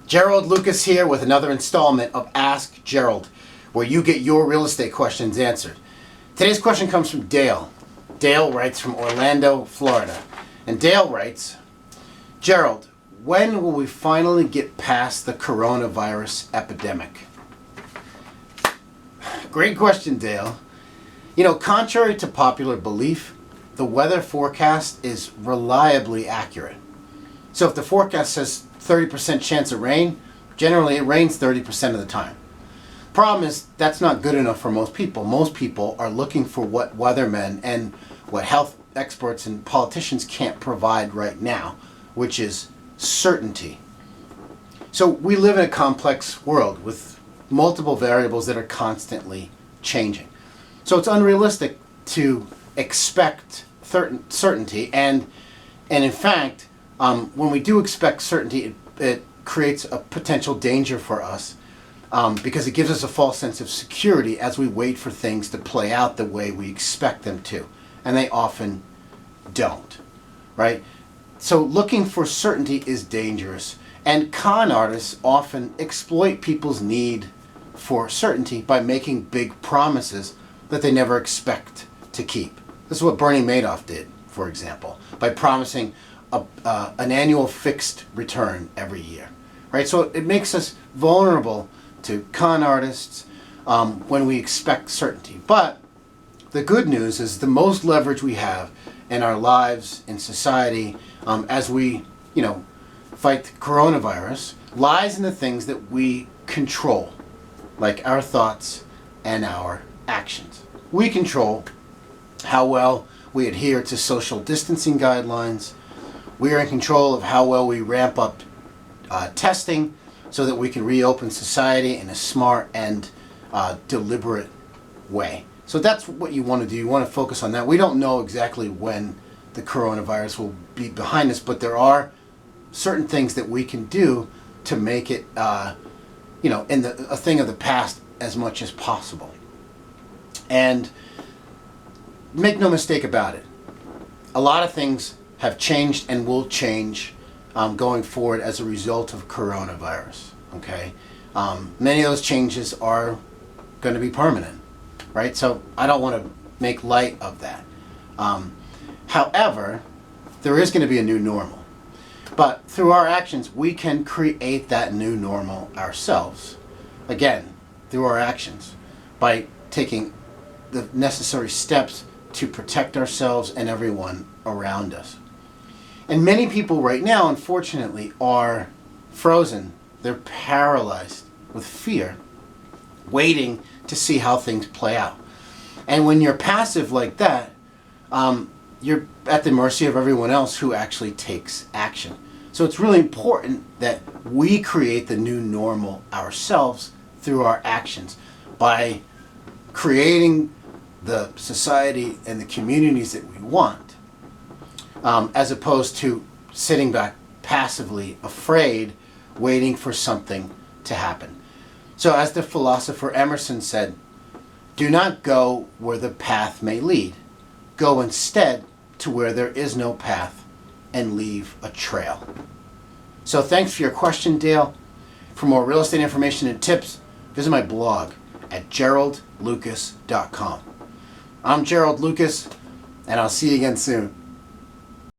Gerald Lucas here with another installment of Ask Gerald, where you get your real estate questions answered. Today's question comes from Dale. Dale writes from Orlando, Florida. And Dale writes, Gerald, when will we finally get past the coronavirus epidemic? Great question, Dale. You know, contrary to popular belief, the weather forecast is reliably accurate. So if the forecast says 30% chance of rain, generally it rains 30% of the time. Problem is, that's not good enough for most people. Most people are looking for what weathermen and what health experts and politicians can't provide right now, which is certainty. So we live in a complex world with multiple variables that are constantly changing. So it's unrealistic to expect certainty, and in fact, when we do expect certainty, it creates a potential danger for us because it gives us a false sense of security as we wait for things to play out the way we expect them to, and they often don't, right? So looking for certainty is dangerous, and con artists often exploit people's need for certainty by making big promises that they never expect to keep. This is what Bernie Madoff did, for example, by promising an annual fixed return every year, right? So it makes us vulnerable to con artists when we expect certainty. But the good news is the most leverage we have in our lives, in society, as we, fight the coronavirus, lies in the things that we control, like our thoughts and our actions. We control how well we adhere to social distancing guidelines. We are in control of how well we ramp up testing so that we can reopen society in a smart and deliberate way. So that's what you want to do. You want to focus on that. We don't know exactly when the coronavirus will be behind us, but there are certain things that we can do to make it, a thing of the past as much as possible. And make no mistake about it, a lot of things have changed and will change going forward as a result of coronavirus, okay? Many of those changes are going to be permanent, right? So I don't want to make light of that. However, there is going to be a new normal. But through our actions, we can create that new normal ourselves. Again, through our actions, by taking the necessary steps to protect ourselves and everyone around us. And many people right now, unfortunately, are frozen. They're paralyzed with fear, waiting to see how things play out. And when you're passive like that, you're at the mercy of everyone else who actually takes action. So it's really important that we create the new normal ourselves through our actions by creating the society and the communities that we want, as opposed to sitting back passively afraid, waiting for something to happen. So as the philosopher Emerson said, do not go where the path may lead. Go instead to where there is no path and leave a trail. So thanks for your question, Dale. For more real estate information and tips, visit my blog at geraldlucas.com. I'm Gerald Lucas, and I'll see you again soon.